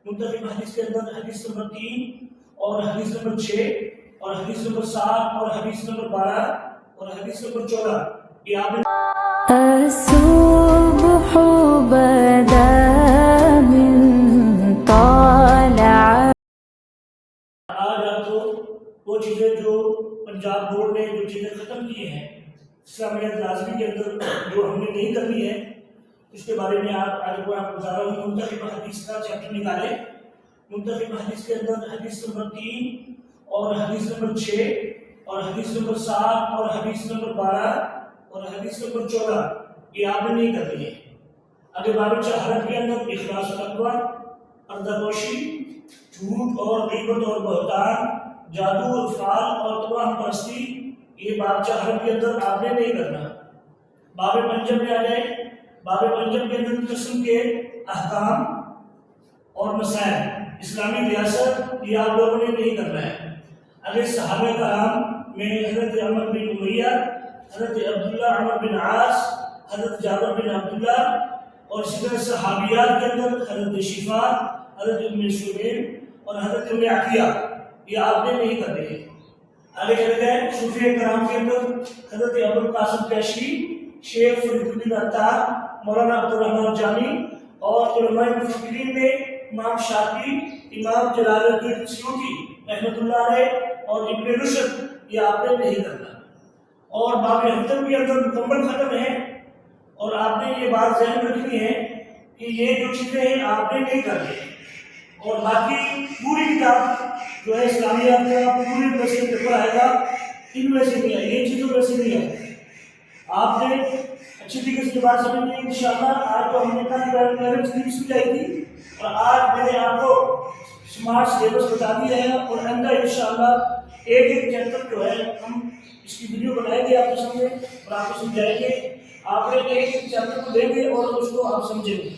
منتخب حدیث کے اندر حدیث نمبر 3 اور حدیث نمبر 6 اور حدیث نمبر 7 اور حدیث نمبر 12 اور حدیث نمبر 14 یہ آپ نے الصبح بدا من طالع. آج آپ کو وہ چیزیں جو پنجاب بورڈ نے جو چیزیں ختم کی ہیں اسلامیات لازمی کے اندر جو ہم نے نہیں کرنی ہے اس کے بارے میں آج کو آپ بتا رہا ہوں. منتخب حدیث کا چیپٹر نکالے. منتخب حدیث کے اندر حدیث نمبر 3 اور حدیث نمبر 6 اور حدیث نمبر 7 اور حدیث نمبر 12 اور حدیث نمبر 14 یہ آپ نے نہیں کرنی ہے. اگر باب چہارت کے اندر اخلاص تقویٰ، پردہ پوشی، جھوٹ اور غیبت اور بہتان، جادو اور فعال اور توہم پرستی، یہ باب چہارت کے اندر آپ نے نہیں کرنا. باب پنجم میں آ جائے. باب پنجم کے اندر قسم کے احکام اور مسائل اسلامی ریاست یہ آپ لوگوں نے نہیں کرنا ہے. اگر صحابہ کرام میں حضرت عمر بن امیہ، حضرت عبداللہ عمر بن عاص، حضرت جابر بن عبداللہ اور اسی طرح صحابیات کے اندر حضرت شفا، حضرت ام سلیم اور حضرت ام عطیہ یہ آپ نے نہیں کرنے ہیں. آگے چلے گئے. صوفیہ کرام کے اندر حضرت ابو القاسم کیشی، شیخ فرید الدین عطار، مولانا عبدالرحمن جامی اور علماء مفکرین میں امام شافعی، امام جلال الدین سیوطی رحمۃ اللہ علیہ اور ابن رشد یہ آپ نے نہیں کرنا. اور باب ہفتم کے اندر مکمل ختم ہے. اور آپ نے یہ بات ذہن رکھنی ہے کہ یہ جو چیزیں ہیں آپ نے نہیں کرنی. اور باقی پوری کتاب جو ہے اسلامیات کا پوری طرح سے پیپر آئے گا ان میں سے نہیں ہے، یہ چیزوں میں سے نہیں ہے. آپ نے اچھی طریقے سے بات سمجھ لی انشاءاللہ. آج تو ہم نے کہا سلیبس بھی آئی تھی اور آج میں نے آپ کو اسمارٹ سلیبس بتا دیا ہے. اور اندر انشاءاللہ ایک ایک چیپٹر جو ہے ہم اس کی ویڈیو بنائیں گے آپ کے سامنے اور آپ کو سمجھائیں گے. آپ نے ایک ایک چیپٹر کو دیں گے اور اس کو آپ سمجھیں گے.